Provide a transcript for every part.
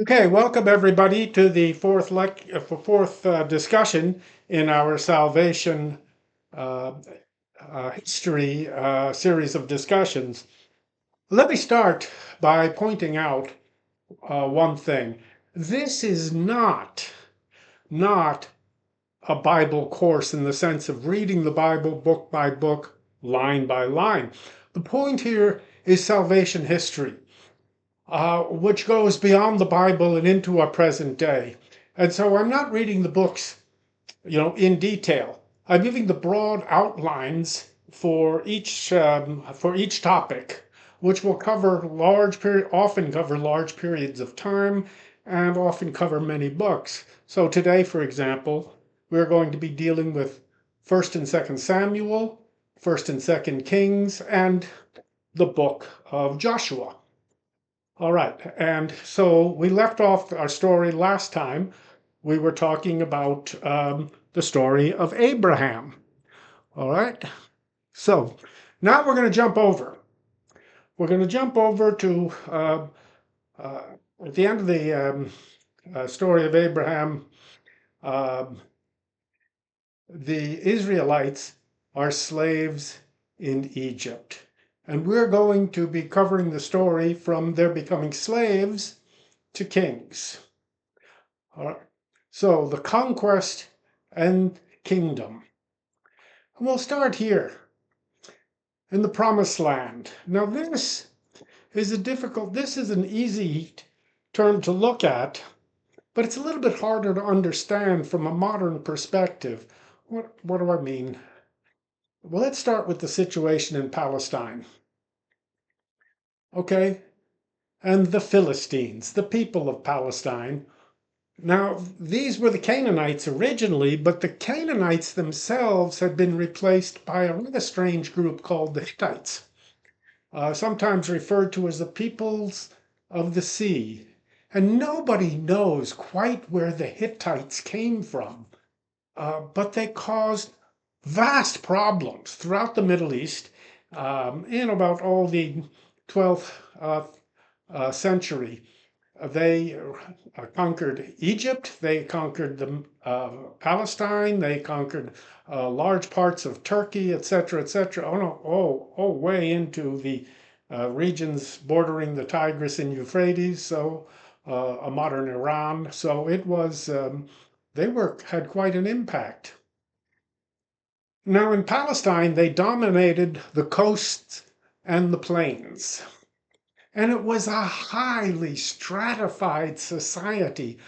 Okay, welcome everybody to the fourth discussion in our salvation uh, history series of discussions. Let me start by pointing out one thing. This is not a Bible course in the sense of reading the Bible book by book, line by line. The point here is salvation history, which goes beyond the Bible and into our present day. And so I'm not reading the books, in detail. I'm giving the broad outlines for each topic, which will often cover large periods of time, and often cover many books. So today, for example, we're going to be dealing with First and Second Samuel, First and Second Kings, and the book of Joshua. All right, and so we left off our story last time. We were talking about the story of Abraham. All right, so now we're going to jump over. We're going to jump over to uh, at the end of the story of Abraham. Um the Israelites are slaves in Egypt. And we're going to be covering the story from their becoming slaves to kings. All right. So the conquest and kingdom. And we'll start here in the promised land. Now this this is an easy term to look at, but it's a little bit harder to understand from a modern perspective. What do I mean? Well, let's start with the situation in Palestine. Okay? And the Philistines, the people of Palestine. Now, these were the Canaanites originally, but the Canaanites themselves had been replaced by a rather strange group called the Hittites, sometimes referred to as the peoples of the sea. And nobody knows quite where the Hittites came from, but they caused vast problems throughout the Middle East in about all the 12th century. They conquered Egypt, they conquered Palestine, they conquered large parts of Turkey, etc., etc. Oh no, way into the regions bordering the Tigris and Euphrates, so a modern Iran. So it was had quite an impact. Now in Palestine, they dominated the coasts and the plains. And it was a highly stratified society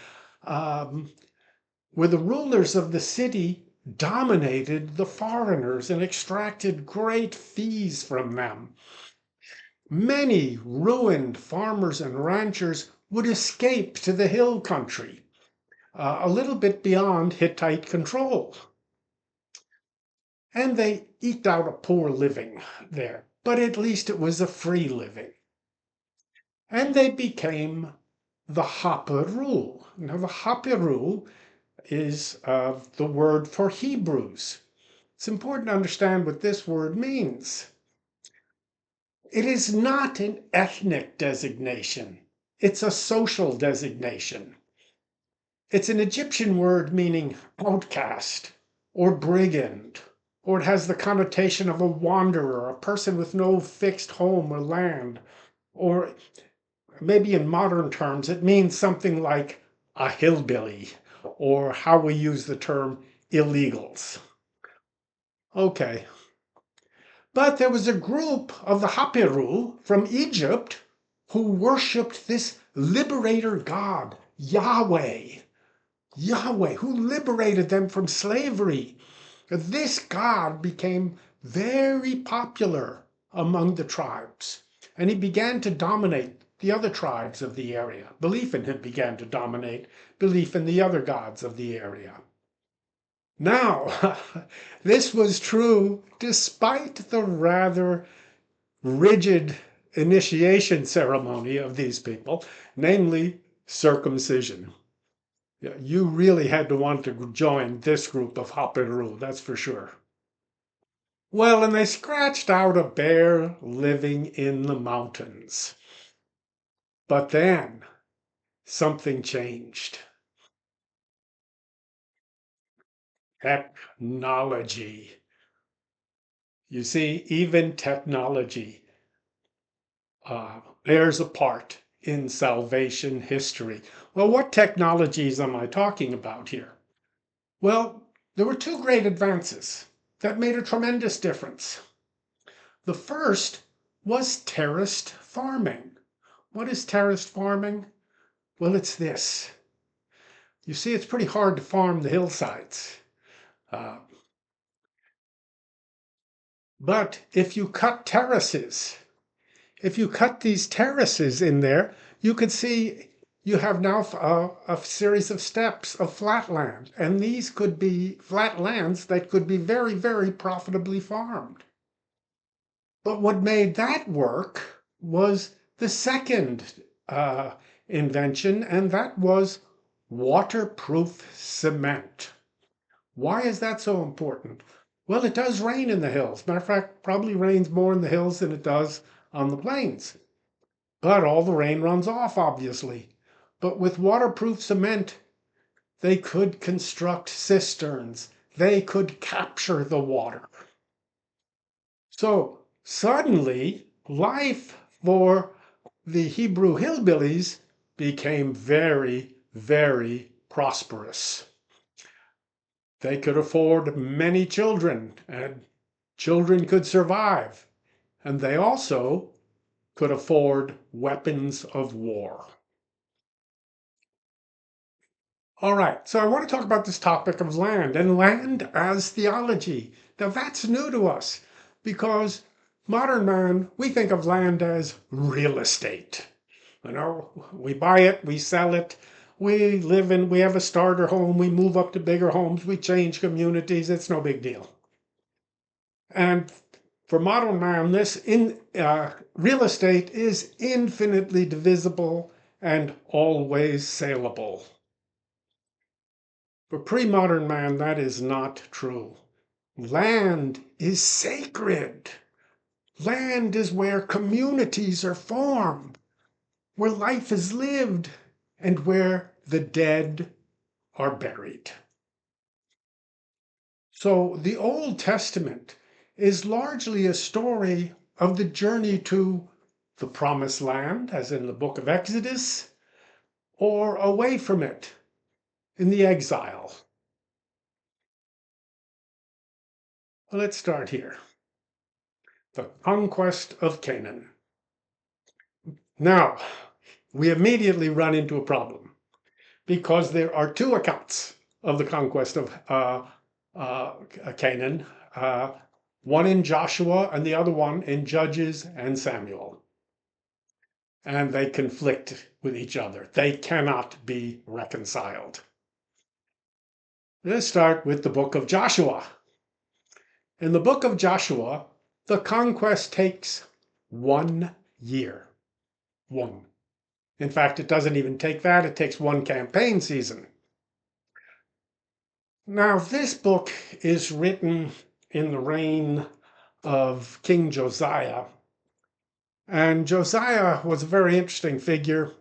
where the rulers of the city dominated the foreigners and extracted great fees from them. Many ruined farmers and ranchers would escape to the hill country, a little bit beyond Hittite control. And they eked out a poor living there, but at least it was a free living. And they became the Haparu. Now, the Haparu is the word for Hebrews. It's important to understand what this word means. It is not an ethnic designation, it's a social designation. It's an Egyptian word meaning outcast or brigand, or it has the connotation of a wanderer, a person with no fixed home or land, or maybe in modern terms, it means something like a hillbilly, or how we use the term illegals. Okay. But there was a group of the Hapiru from Egypt who worshipped this liberator God, Yahweh. Yahweh, who liberated them from slavery. This God became very popular among the tribes, and he began to dominate the other tribes of the area. Belief in him began to dominate belief in the other gods of the area. Now, this was true despite the rather rigid initiation ceremony of these people, namely circumcision. You really had to want to join this group of Hapiru, that's for sure. Well, and they scratched out a bear living in the mountains. But then something changed. Technology. You see, even technology bears a part in salvation history. Well, what technologies am I talking about here? Well, there were two great advances that made a tremendous difference. The first was terraced farming. What is terraced farming? Well, it's this. You see, it's pretty hard to farm the hillsides. Uh, but if you cut these terraces in there, you could see you have now a series of steps of flat land. And these could be flat lands that could be very, very profitably farmed. But what made that work was the second invention, and that was waterproof cement. Why is that so important? Well, it does rain in the hills. Matter of fact, probably rains more in the hills than it does on the plains. But all the rain runs off, obviously. But with waterproof cement, they could construct cisterns. They could capture the water. So suddenly, life for the Hebrew hillbillies became very, very prosperous. They could afford many children, and children could survive. And they also could afford weapons of war. All right, so I want to talk about this topic of land and land as theology. Now, that's new to us because modern man, we think of land as real estate. You know, we buy it, we sell it, we have a starter home, we move up to bigger homes, we change communities, it's no big deal. And for modern man, real estate is infinitely divisible and always saleable. For pre-modern man, that is not true. Land is sacred. Land is where communities are formed, where life is lived, and where the dead are buried. So the Old Testament is largely a story of the journey to the Promised Land, as in the book of Exodus, or away from it in the exile. Well, let's start here. The conquest of Canaan. Now, we immediately run into a problem because there are two accounts of the conquest of Canaan, one in Joshua and the other one in Judges and Samuel. And they conflict with each other. They cannot be reconciled. Let's start with the book of Joshua. In the book of Joshua, the conquest takes 1 year. One. In fact, it doesn't even take that. It takes one campaign season. Now, this book is written in the reign of King Josiah. And Josiah was a very interesting figure.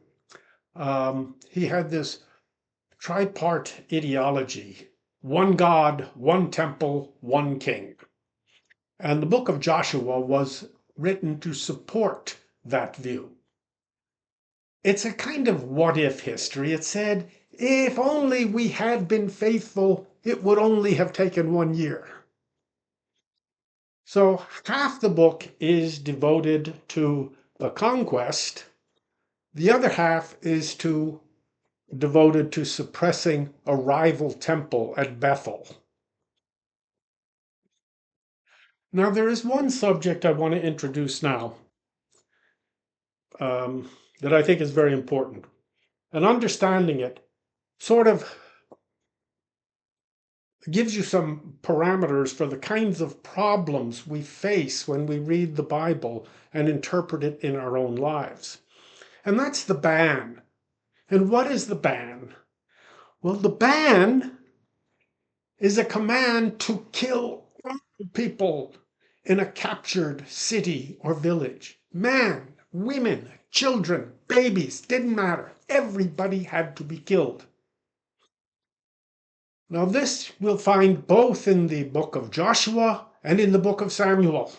He had this tripart ideology: one God, one temple, one king. And the book of Joshua was written to support that view. It's a kind of what if history. It said, if only we had been faithful, it would only have taken 1 year. So half the book is devoted to the conquest. The other half is devoted to suppressing a rival temple at Bethel. Now, there is one subject I want to introduce now that I think is very important. And understanding it sort of gives you some parameters for the kinds of problems we face when we read the Bible and interpret it in our own lives. And that's the ban. And what is the ban? Well, the ban is a command to kill people in a captured city or village. Man, women, children, babies, didn't matter. Everybody had to be killed. Now, this we'll find both in the book of Joshua and in the book of Samuel.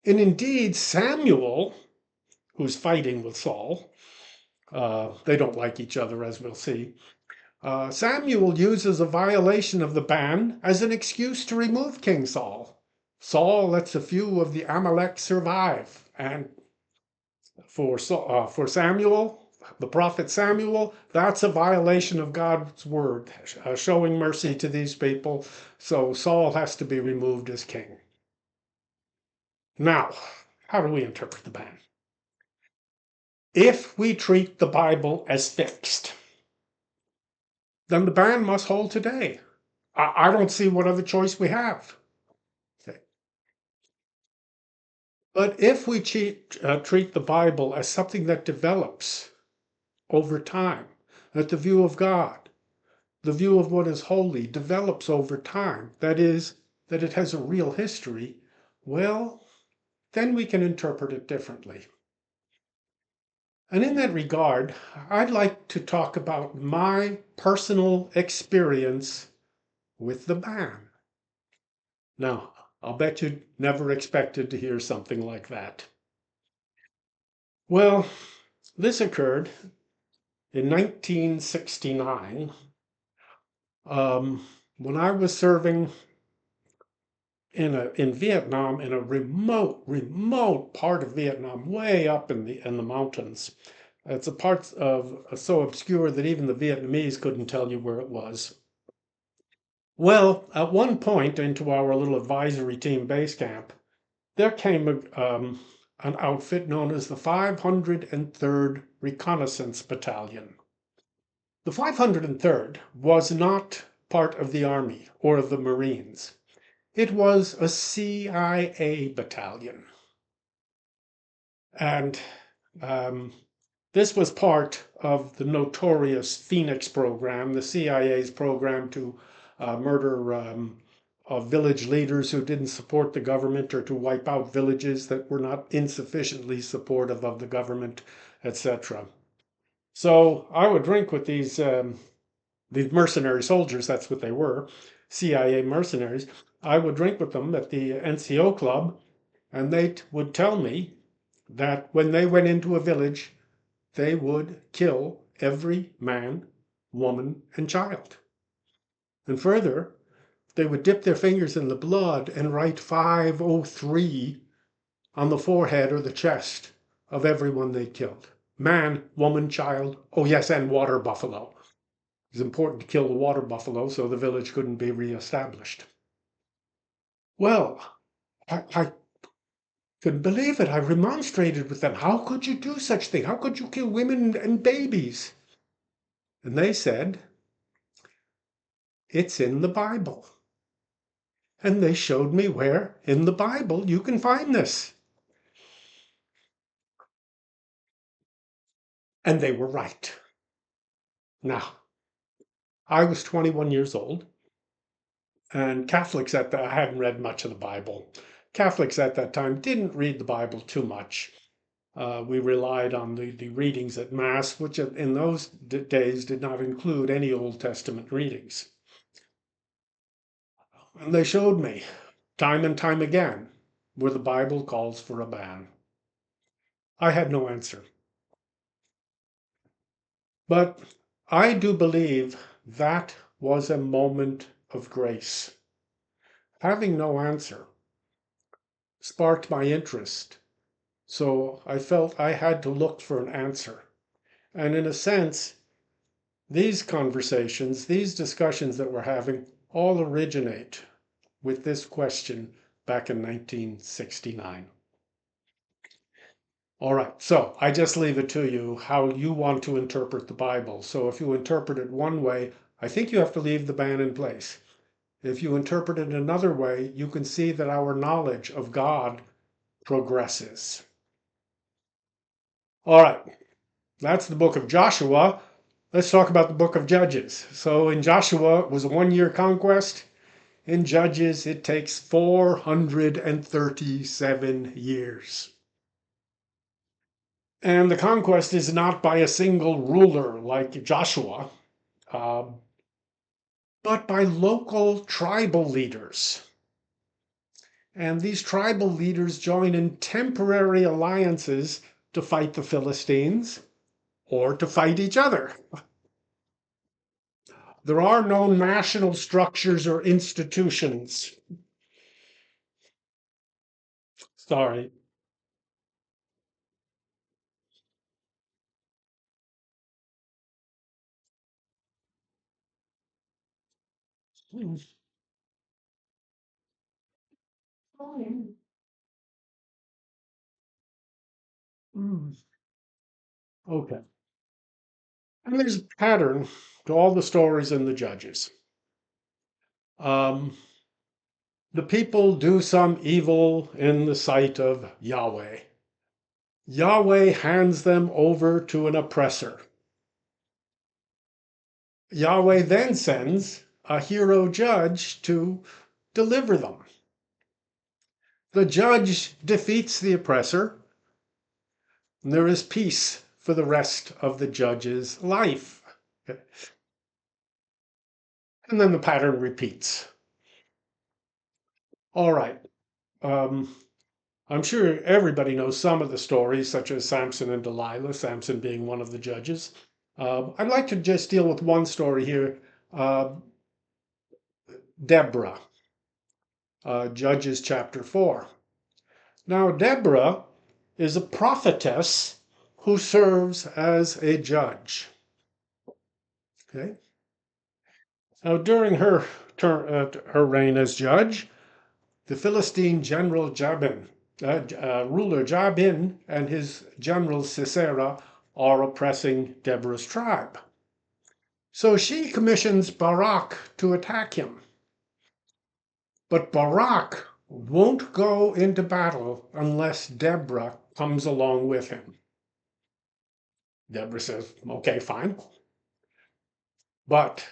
And indeed, Samuel, who's fighting with Saul, they don't like each other, as we'll see. Samuel uses a violation of the ban as an excuse to remove King Saul. Saul lets a few of the Amalek survive. And for Samuel, the prophet Samuel, that's a violation of God's word, showing mercy to these people. So Saul has to be removed as king. Now, how do we interpret the ban? If we treat the Bible as fixed, then the ban must hold today. I don't see what other choice we have. Okay. But if we treat the Bible as something that develops over time, that the view of God, the view of what is holy develops over time, that is, that it has a real history, well, then we can interpret it differently. And in that regard, I'd like to talk about my personal experience with the ban. Now, I'll bet you never expected to hear something like that. Well, this occurred in 1969 when I was serving in Vietnam, in a remote part of Vietnam, way up in the mountains. It's a part of so obscure that even the Vietnamese couldn't tell you where it was. Well, at one point into our little advisory team base camp, there came an outfit known as the 503rd Reconnaissance Battalion. The 503rd was not part of the Army or of the Marines. It was a CIA battalion. And this was part of the notorious Phoenix program, the CIA's program to murder village leaders who didn't support the government, or to wipe out villages that were not insufficiently supportive of the government, etc. So I would drink with these mercenary soldiers, that's what they were, CIA mercenaries. I would drink with them at the NCO club, and they would tell me that when they went into a village, they would kill every man, woman, and child. And further, they would dip their fingers in the blood and write 503 on the forehead or the chest of everyone they killed. Man, woman, child, oh yes, and water buffalo. It was important to kill the water buffalo so the village couldn't be reestablished. Well, I couldn't believe it. I remonstrated with them. How could you do such thing? How could you kill women and babies? And they said, it's in the Bible. And they showed me where in the Bible you can find this. And they were right. Now, I was 21 years old, and Catholics at that, I hadn't read much of the Bible. Catholics at that time didn't read the Bible too much. We relied on the readings at Mass, which in those days did not include any Old Testament readings. And they showed me, time and time again, where the Bible calls for a ban. I had no answer. But I do believe that was a moment of grace. Having no answer sparked my interest, so I felt I had to look for an answer. And in a sense, these conversations, these discussions that we're having, all originate with this question back in 1969. All right, so I just leave it to you how you want to interpret the Bible. So if you interpret it one way, I think you have to leave the ban in place. If you interpret it another way, you can see that our knowledge of God progresses. All right, that's the book of Joshua. Let's talk about the book of Judges. So in Joshua, it was a 1-year conquest. In Judges, it takes 437 years. And the conquest is not by a single ruler like Joshua, uh, but by local tribal leaders. And these tribal leaders join in temporary alliances to fight the Philistines or to fight each other. There are no national structures or institutions. Sorry. Okay. And there's a pattern to all the stories in the Judges. Um, the people do some evil in the sight of Yahweh. Yahweh hands them over to an oppressor. Yahweh then sends a hero judge to deliver them. The judge defeats the oppressor, and there is peace for the rest of the judge's life. And then the pattern repeats. All right. Um, I'm sure everybody knows some of the stories, such as Samson and Delilah, Samson being one of the judges. I'd like to just deal with one story here. Uh, Deborah, Judges chapter 4. Now, Deborah is a prophetess who serves as a judge. Okay. Now, during her reign as judge, the Philistine general ruler Jabin, and his general Sisera are oppressing Deborah's tribe. So she commissions Barak to attack him. But Barak won't go into battle unless Deborah comes along with him. Deborah says, okay, fine. But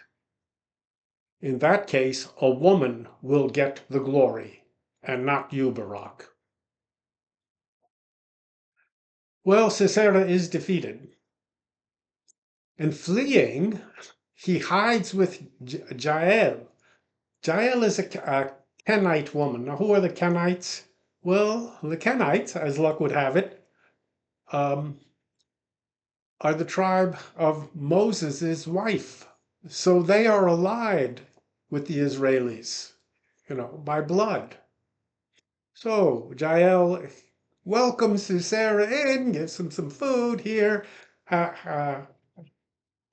in that case, a woman will get the glory and not you, Barak. Well, Sisera is defeated. And fleeing, he hides with Jael. Jael is a Kenite woman. Now, who are the Kenites? Well, the Kenites, as luck would have it, um, are the tribe of Moses' wife. So they are allied with the Israelis, by blood. So Jael welcomes Sisera in, gives him some food here, uh, uh,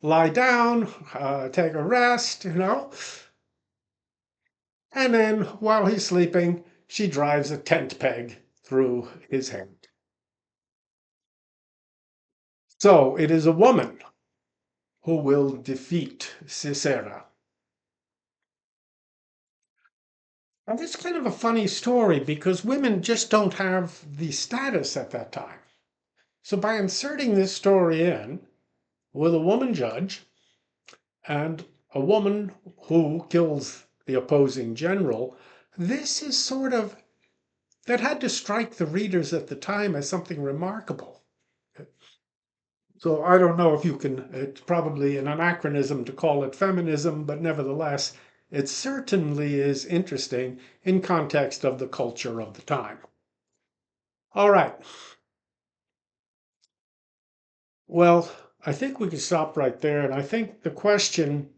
lie down, take a rest. And then while he's sleeping, she drives a tent peg through his head. So it is a woman who will defeat Sisera. And it's kind of a funny story because women just don't have the status at that time. So by inserting this story in with a woman judge and a woman who kills the opposing general, this is sort of that had to strike the readers at the time as something remarkable. So I don't know if you can, it's probably an anachronism to call it feminism, but nevertheless, it certainly is interesting in context of the culture of the time. All right. Well, I think we can stop right there. And I think the question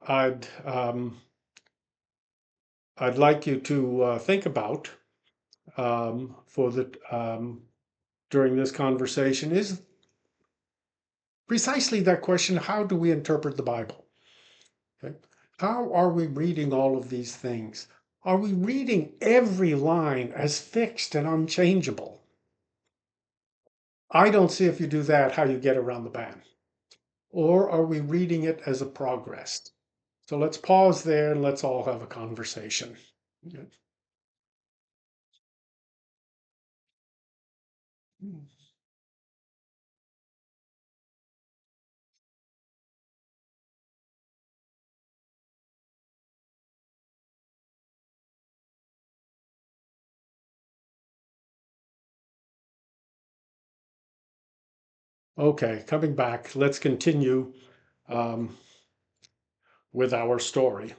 I'd um, I'd like you to think about for the during this conversation is precisely that question: how do we interpret the Bible? Okay. How are we reading all of these things? Are we reading every line as fixed and unchangeable? I don't see if you do that how you get around the ban. Or are we reading it as a progress? So let's pause there and let's all have a conversation. Okay, coming back, let's continue um, with our story.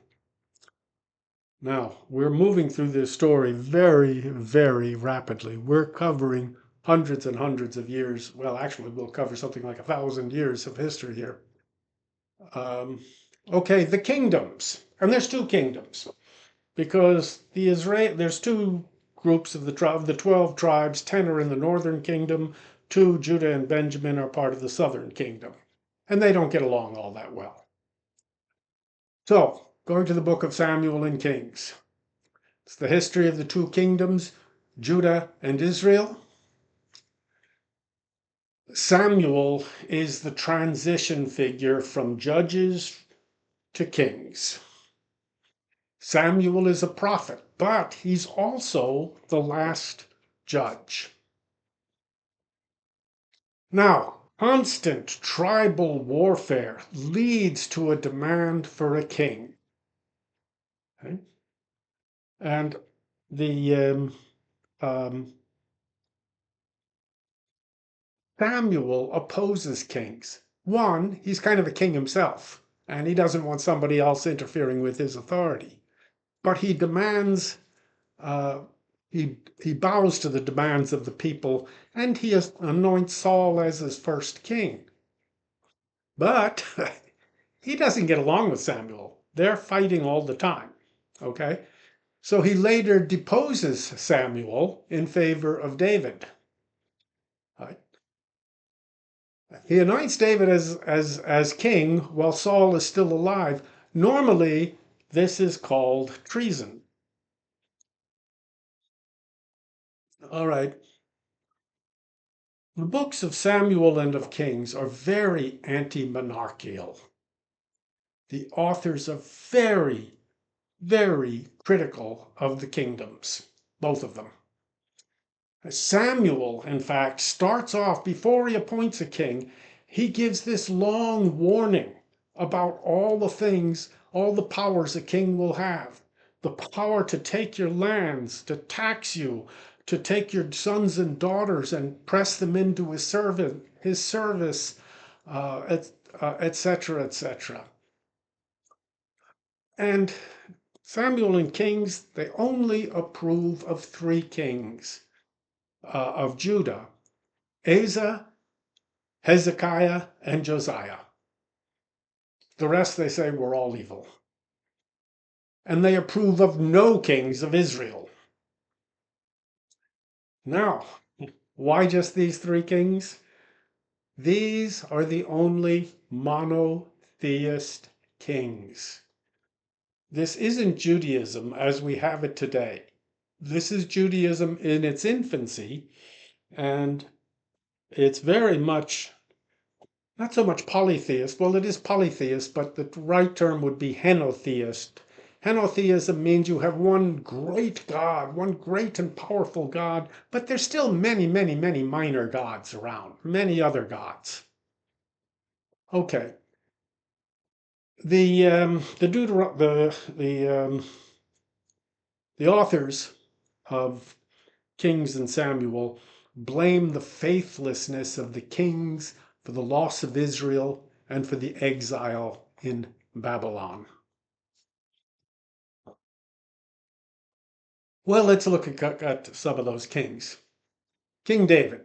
Now, we're moving through this story very, very rapidly. We're covering hundreds and hundreds of years. Well, actually, we'll cover something like 1,000 years of history here. Um, okay, the kingdoms. And there's two kingdoms because there's two groups of the 12 tribes. 10 are in the northern kingdom. Two, Judah and Benjamin, are part of the southern kingdom. And they don't get along all that well. So, going to the book of Samuel and Kings. It's the history of the two kingdoms, Judah and Israel. Samuel is the transition figure from judges to kings. Samuel is a prophet, but he's also the last judge. Now, constant tribal warfare leads to a demand for a king. Okay? And the Samuel opposes kings. One, he's kind of a king himself, and he doesn't want somebody else interfering with his authority. But he demands, uh, he bows to the demands of the people, and he anoints Saul as his first king. But he doesn't get along with Samuel. They're fighting all the time. Okay? So he later deposes Samuel in favor of David. Right? He anoints David as king while Saul is still alive. Normally, this is called treason. All right. The books of Samuel and of Kings are very anti-monarchical. The authors are very, very critical of the kingdoms, both of them. Samuel, in fact, starts off before he appoints a king, he gives this long warning about all the things, all the powers a king will have. The power to take your lands, to tax you, to take your sons and daughters and press them into his service, etc., etc. And Samuel and Kings, they only approve of three kings of Judah: Asa, Hezekiah, and Josiah. The rest, they say, were all evil. And they approve of no kings of Israel. Now, why just these three kings? These are the only monotheist kings. This isn't Judaism as we have it today. This is Judaism in its infancy, and it's very much not so much polytheist. Well, it is polytheist, but the right term would be henotheist. Henotheism means you have one great God, one great and powerful God, but there's still many, many, many minor gods around, many other gods. Okay. The authors of Kings and Samuel blame the faithlessness of the kings for the loss of Israel and for the exile in Babylon. Well, let's look at some of those kings. King David,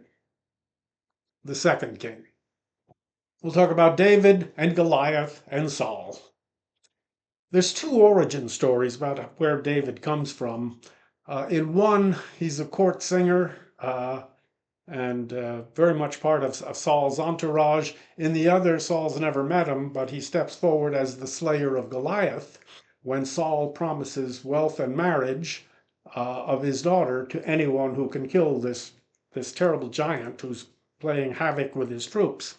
the second king. We'll talk about David and Goliath and Saul. There's two origin stories about where David comes from. In one, he's a court singer, and very much part of Saul's entourage. In the other, Saul's never met him, but he steps forward as the slayer of Goliath when Saul promises wealth and marriage of his daughter to anyone who can kill this terrible giant who's playing havoc with his troops.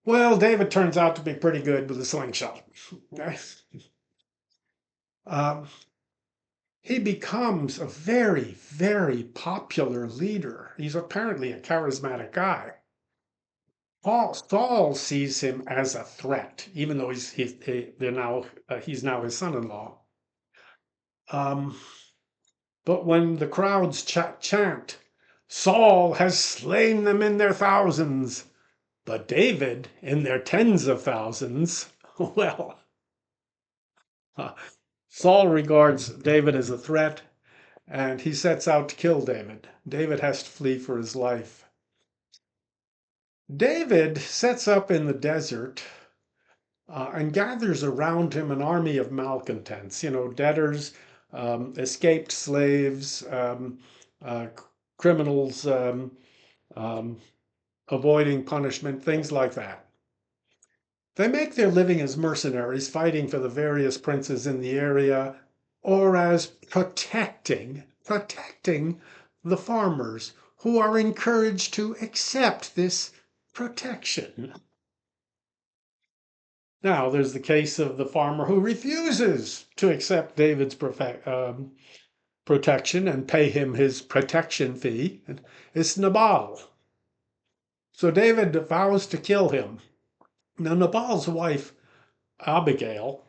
Well, David turns out to be pretty good with a slingshot. um, he becomes a very, very popular leader. He's apparently a charismatic guy. Saul sees him as a threat, even though he's now his son-in-law. Um, but when the crowds chant, Saul has slain them in their thousands, But David, in their tens of thousands, well, Saul regards David as a threat and he sets out to kill David. David has to flee for his life. David sets up in the desert and gathers around him an army of malcontents, debtors, escaped slaves, uh, criminals um, avoiding punishment, things like that. They make their living as mercenaries, fighting for the various princes in the area, or as protecting the farmers who are encouraged to accept this protection. Now, there's the case of the farmer who refuses to accept David's protection and pay him his protection fee. It's Nabal. So David vows to kill him. Now, Nabal's wife, Abigail,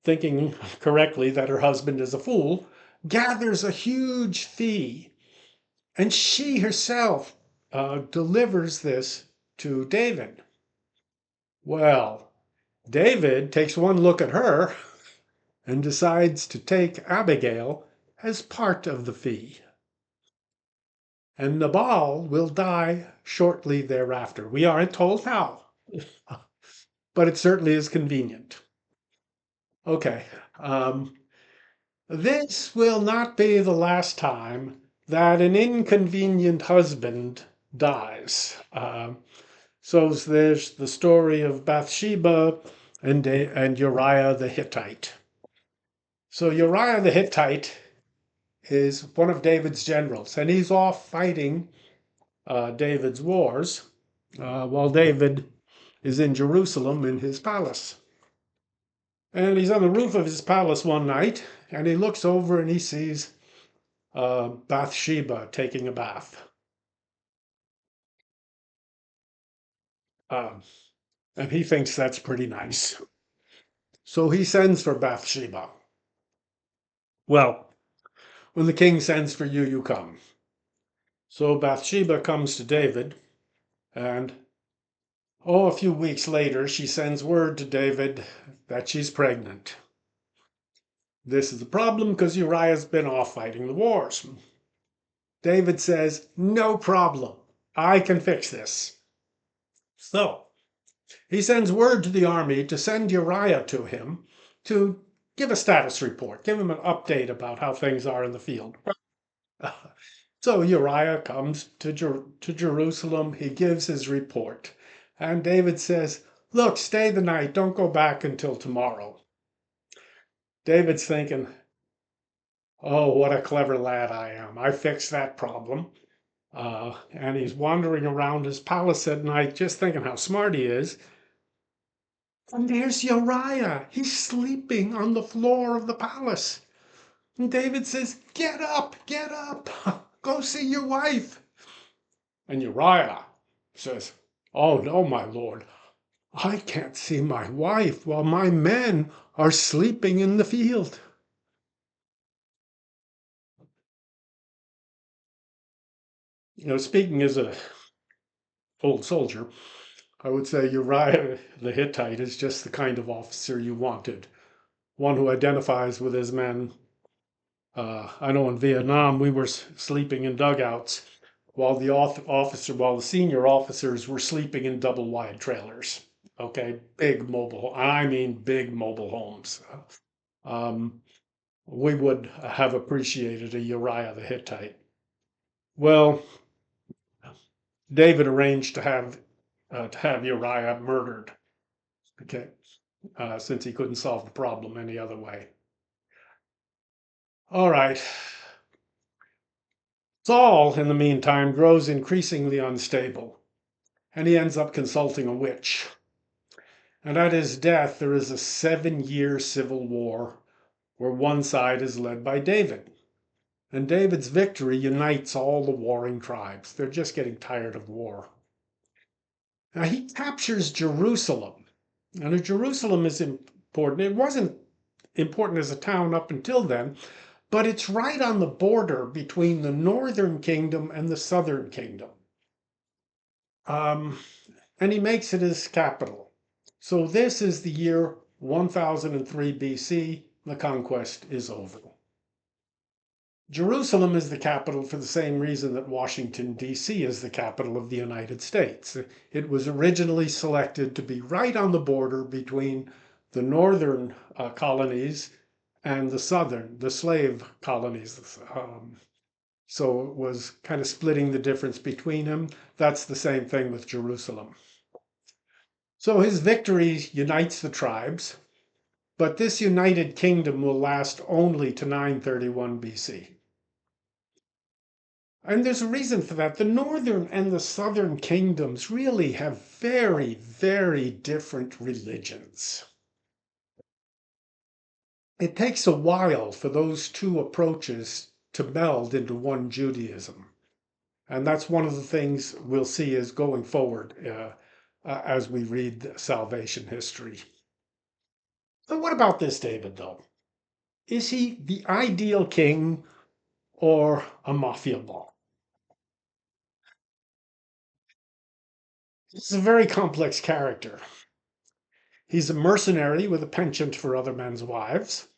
thinking correctly that her husband is a fool, gathers a huge fee, and she herself delivers this to David. Well, David takes one look at her and decides to take Abigail as part of the fee. And Nabal will die shortly thereafter. We aren't told how, but it certainly is convenient. Okay. This will not be the last time that an inconvenient husband dies. So there's the story of Bathsheba and Uriah the Hittite. So Uriah the Hittite is one of David's generals, and he's off fighting David's wars while David is in Jerusalem in his palace. And he's on the roof of his palace one night, and he looks over and he sees Bathsheba taking a bath. Um, and he thinks that's pretty nice. So he sends for Bathsheba. Well, when the king sends for you, you come. So Bathsheba comes to David, and a few weeks later, she sends word to David that she's pregnant. This is a problem because Uriah's been off fighting the wars. David says, no problem. I can fix this. So he sends word to the army to send Uriah to him to give a status report, give him an update about how things are in the field. So Uriah comes to Jerusalem. He gives his report. And David says, look, stay the night. Don't go back until tomorrow. David's thinking, oh, what a clever lad I am. I fixed that problem. And he's wandering around his palace at night, just thinking how smart he is. And there's Uriah. He's sleeping on the floor of the palace. And David says, get up, go see your wife. And Uriah says, oh, no, my lord, I can't see my wife while my men are sleeping in the field. Speaking as a old soldier, I would say Uriah the Hittite is just the kind of officer you wanted. One who identifies with his men. I know in Vietnam we were sleeping in dugouts while the senior officers were sleeping in double wide trailers. Okay, big mobile homes. Um, we would have appreciated a Uriah the Hittite. Well, David arranged to have Uriah murdered. Okay, since he couldn't solve the problem any other way. All right. Saul, in the meantime, grows increasingly unstable, and he ends up consulting a witch. And at his death, there is a 7-year civil war where one side is led by David. And David's victory unites all the warring tribes. They're just getting tired of war. Now, he captures Jerusalem. And Jerusalem is important. It wasn't important as a town up until then, but it's right on the border between the northern kingdom and the southern kingdom. Um, and he makes it his capital. So this is the year 1003 BC. The conquest is over. Jerusalem is the capital for the same reason that Washington, D.C. is the capital of the United States. It was originally selected to be right on the border between the northern colonies and the southern, the slave colonies. So it was kind of splitting the difference between them. That's the same thing with Jerusalem. So his victory unites the tribes, but this united kingdom will last only to 931 BC. And there's a reason for that. The northern and the southern kingdoms really have very, very different religions. It takes a while for those two approaches to meld into one Judaism. And that's one of the things we'll see as going forward as we read salvation history. So, what about this David, though? Is he the ideal king or a mafia boss? He's a very complex character. He's a mercenary with a penchant for other men's wives,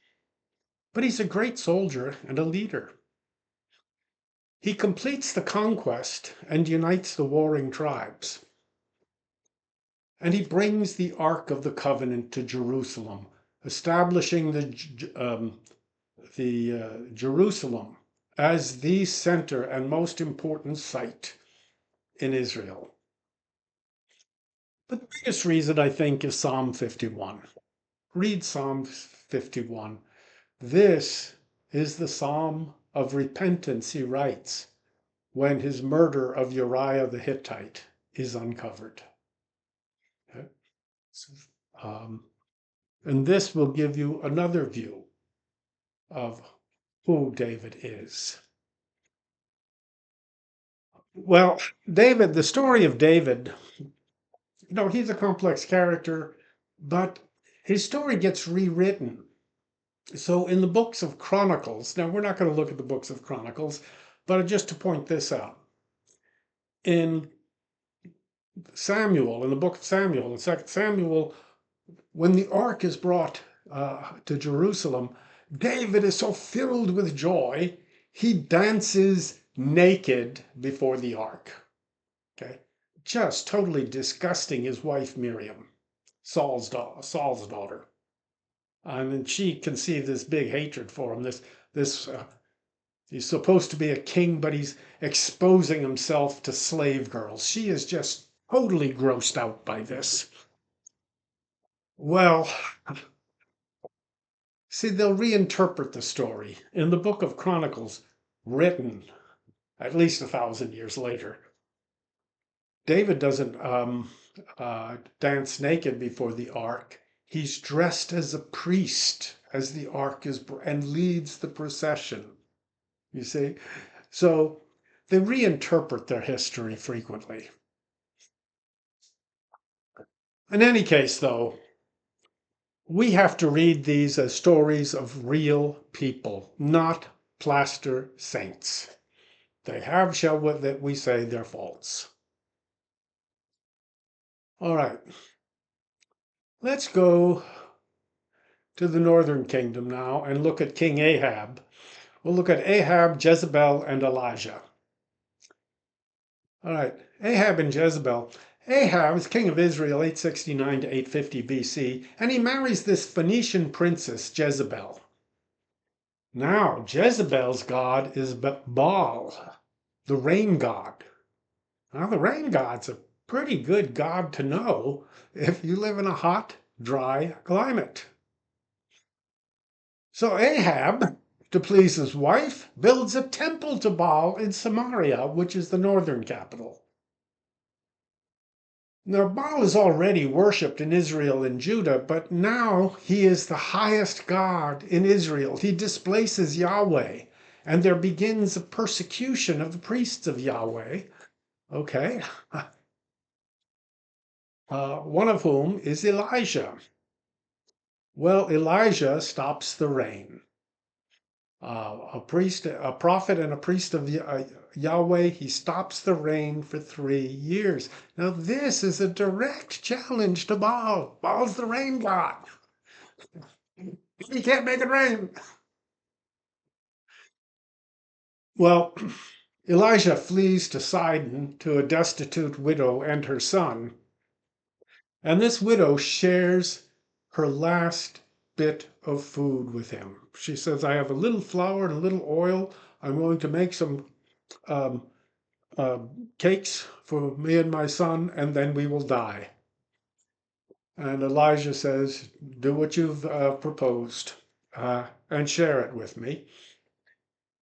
but he's a great soldier and a leader. He completes the conquest and unites the warring tribes. And he brings the Ark of the Covenant to Jerusalem, establishing Jerusalem as the center and most important site in Israel. But the biggest reason, I think, is Psalm 51. Read Psalm 51. This is the psalm of repentance he writes when his murder of Uriah the Hittite is uncovered. Okay? Um, and this will give you another view of who David is. Well, David, the story of David, he's a complex character, but his story gets rewritten. So in the books of Chronicles, now we're not going to look at the books of Chronicles, but just to point this out, in Samuel, in the book of Samuel, in 2 Samuel, when the ark is brought to Jerusalem, David is so filled with joy, he dances naked before the ark. Okay, just totally disgusting his wife Miriam, Saul's daughter, and she conceived this big hatred for him. This he's supposed to be a king, but he's exposing himself to slave girls. She is just totally grossed out by this. Well, see, they'll reinterpret the story in the book of Chronicles, written at least 1,000 years later. David doesn't dance naked before the ark. He's dressed as a priest as the ark is and leads the procession. You see? So they reinterpret their history frequently. In any case, though, we have to read these as stories of real people, not plaster saints. They have, shall we say, their faults. All right. Let's go to the northern kingdom now and look at King Ahab. We'll look at Ahab, Jezebel, and Elijah. All right, Ahab and Jezebel. Ahab is king of Israel 869 to 850 BC, and he marries this Phoenician princess, Jezebel. Now, Jezebel's god is Baal, the rain god. Now, the rain god's a pretty good god to know if you live in a hot, dry climate. So Ahab, to please his wife, builds a temple to Baal in Samaria, which is the northern capital. Now, Baal is already worshipped in Israel and Judah, but now he is the highest God in Israel. He displaces Yahweh, and there begins a persecution of the priests of Yahweh. Okay. One of whom is Elijah. Well, Elijah stops the rain. a priest, a prophet, and a priest of Yahweh. He stops the rain for 3 years. Now, this is a direct challenge to Baal. Baal's the rain god. He can't make it rain. Well, Elijah flees to Sidon to a destitute widow and her son. And this widow shares her last bit of food with him. She says, I have a little flour and a little oil. I'm going to make some um, uh, cakes for me and my son, and then we will die. And Elijah says, do what you've proposed and share it with me.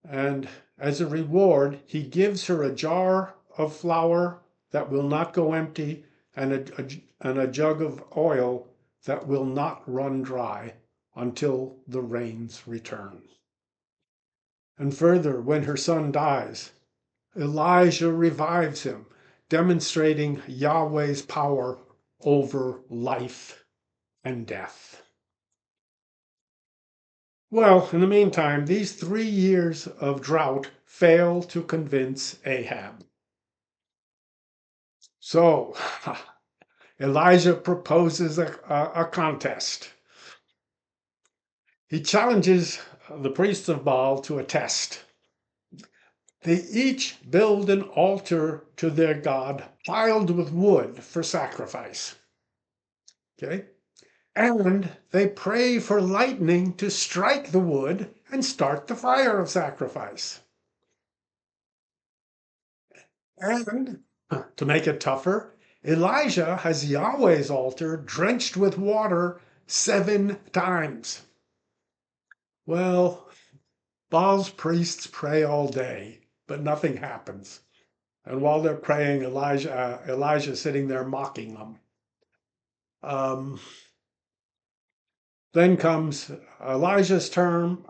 And as a reward, he gives her a jar of flour that will not go empty and a jug of oil that will not run dry until the rains return. And further, when her son dies, Elijah revives him, demonstrating Yahweh's power over life and death. Well, in the meantime, these 3 years of drought fail to convince Ahab. So Elijah proposes a contest. He challenges the priests of Baal to a test. They each build an altar to their god piled with wood for sacrifice. Okay? And they pray for lightning to strike the wood and start the fire of sacrifice. And to make it tougher, Elijah has Yahweh's altar drenched with water 7 times. Well, Baal's priests pray all day, but nothing happens. And while they're praying, Elijah's sitting there mocking them. Um, then comes Elijah's turn,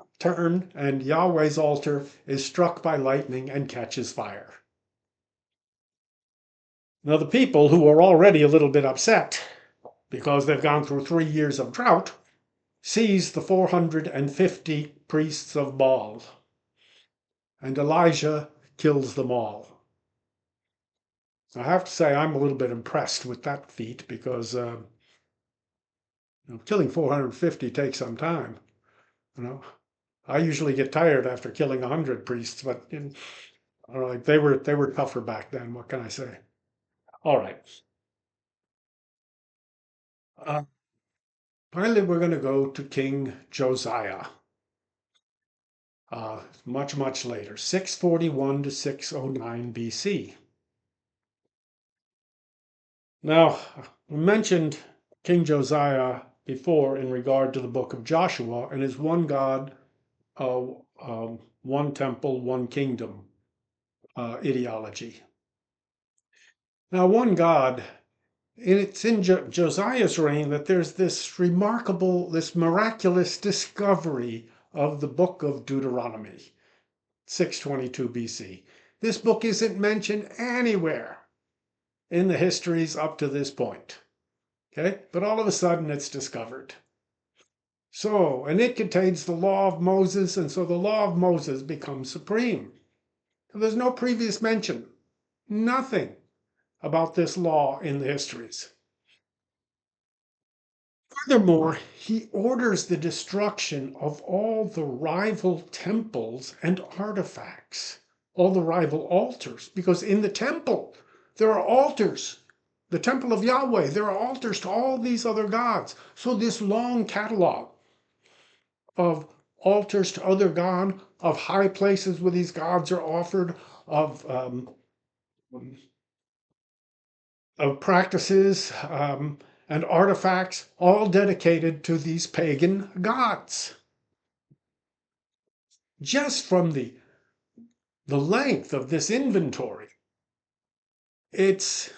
and Yahweh's altar is struck by lightning and catches fire. Now, the people, who are already a little bit upset because they've gone through 3 years of drought, seize the 450 priests of Baal, and Elijah kills them all. I have to say, I'm a little bit impressed with that feat because killing 450 takes some time. You know, I usually get tired after killing 100 priests, but all right, they were tougher back then. What can I say? All right. Uh, Finally, we're going to go to King Josiah. Much later, 641 to 609 BC. Now, we mentioned King Josiah before in regard to the book of Joshua and his one God, one temple, one kingdom ideology. Now, one God, it's in Josiah's reign that there's this miraculous discovery of the book of Deuteronomy, 622 BC. This book isn't mentioned anywhere in the histories up to this point. Okay, but all of a sudden it's discovered. So, and it contains the law of Moses, and so the law of Moses becomes supreme. There's no previous mention, nothing about this law in the histories. Furthermore, he orders the destruction of all the rival temples and artifacts, all the rival altars, because in the temple there are altars. The temple of Yahweh, there are altars to all these other gods. So this long catalog of altars to other gods, of high places where these gods are offered, of practices and artifacts, all dedicated to these pagan gods. Just from the length of this inventory, it's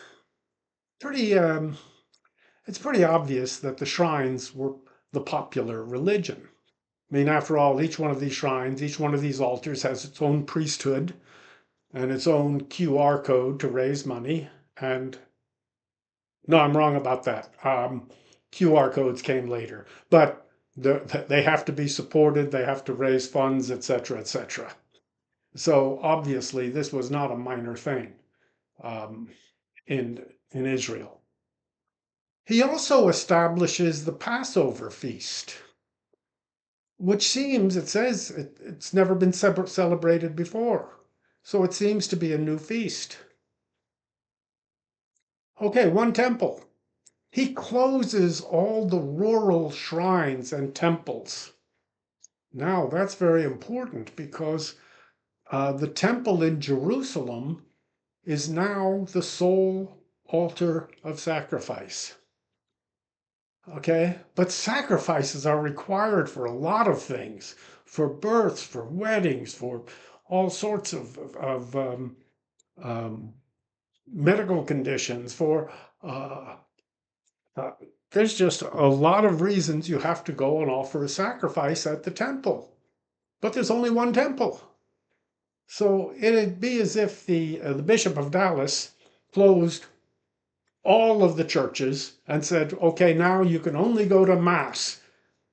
pretty obvious that the shrines were the popular religion. I mean, after all, each one of these shrines, each one of these altars has its own priesthood and its own QR code to raise money. And no, I'm wrong about that. QR codes came later. But They have to be supported, they have to raise funds, etc., etc. So obviously, this was not a minor thing um, in Israel. He also establishes the Passover feast, which seems, it says, it's never been celebrated before. So it seems to be a new feast. Okay, one temple. He closes all the rural shrines and temples. Now, that's very important because the temple in Jerusalem is now the sole altar of sacrifice. Okay, but sacrifices are required for a lot of things, for births, for weddings, for all sorts of um, medical conditions, for uh, uh, there's just a lot of reasons you have to go and offer a sacrifice at the temple. But there's only one temple. So it'd be as if the Bishop of Dallas closed all of the churches and said, okay, now you can only go to Mass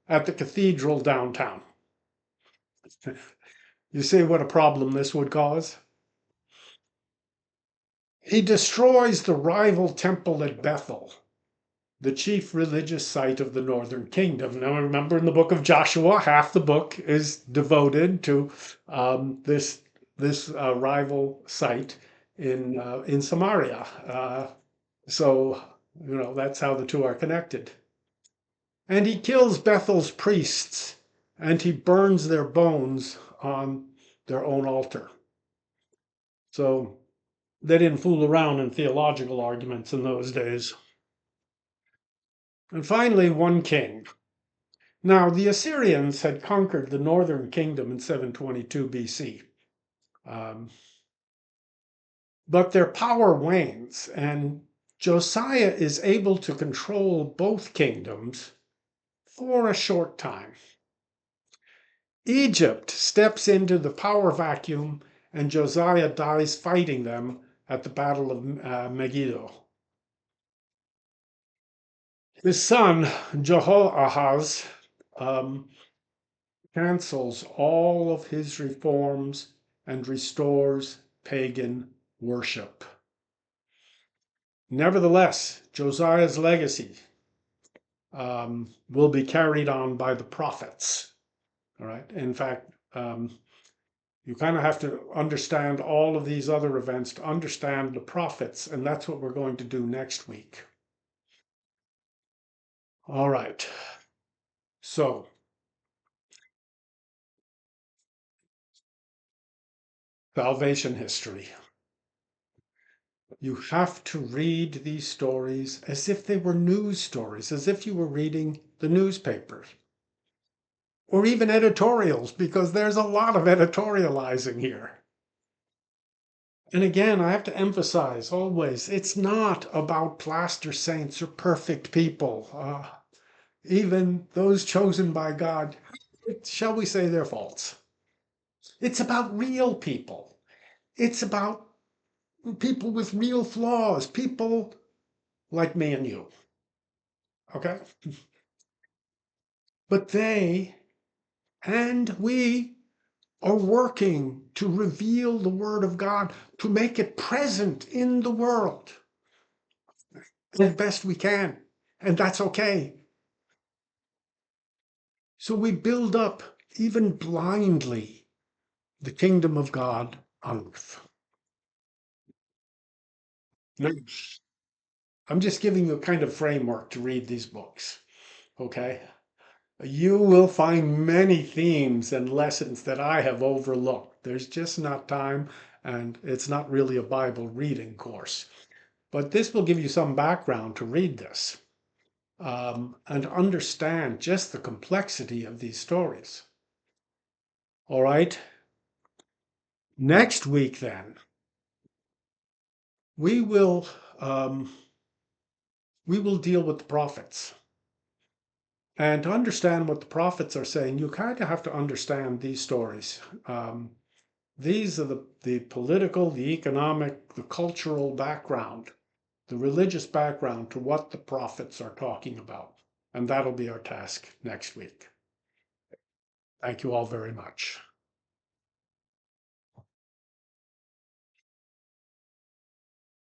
at the cathedral downtown. You see what a problem this would cause? He destroys the rival temple at Bethel, the chief religious site of the northern kingdom. Now, remember in the book of Joshua, half the book is devoted to this rival site in Samaria. So that's how the two are connected. And he kills Bethel's priests, and he burns their bones on their own altar. So they didn't fool around in theological arguments in those days. And finally, one king. Now, the Assyrians had conquered the northern kingdom in 722 BC. But their power wanes, and Josiah is able to control both kingdoms for a short time. Egypt steps into the power vacuum, and Josiah dies fighting them at the Battle of Megiddo. His son, Jehoahaz, um, cancels all of his reforms and restores pagan worship. Nevertheless, Josiah's legacy will be carried on by the prophets. All right. In fact, you kind of have to understand all of these other events to understand the prophets, and that's what we're going to do next week. All right. So, salvation history. You have to read these stories as if they were news stories, as if you were reading the newspapers. Or even editorials, because there's a lot of editorializing here. And again, I have to emphasize always, it's not about plaster saints or perfect people. Even those chosen by God, shall we say their faults. It's about real people. It's about people with real flaws, people like me and you. Okay? But they and we are working to reveal the Word of God, to make it present in the world as best we can. And that's okay. So we build up, even blindly, the kingdom of God on earth. Now, I'm just giving you a kind of framework to read these books, okay? You will find many themes and lessons that I have overlooked. There's just not time, and it's not really a Bible reading course. But this will give you some background to read this and understand just the complexity of these stories. All right? Next week, then, we will um, deal with the prophets. And to understand what the prophets are saying, you kind of have to understand these stories. These are the political, the economic, the cultural background, the religious background to what the prophets are talking about. And that'll be our task next week. Thank you all very much.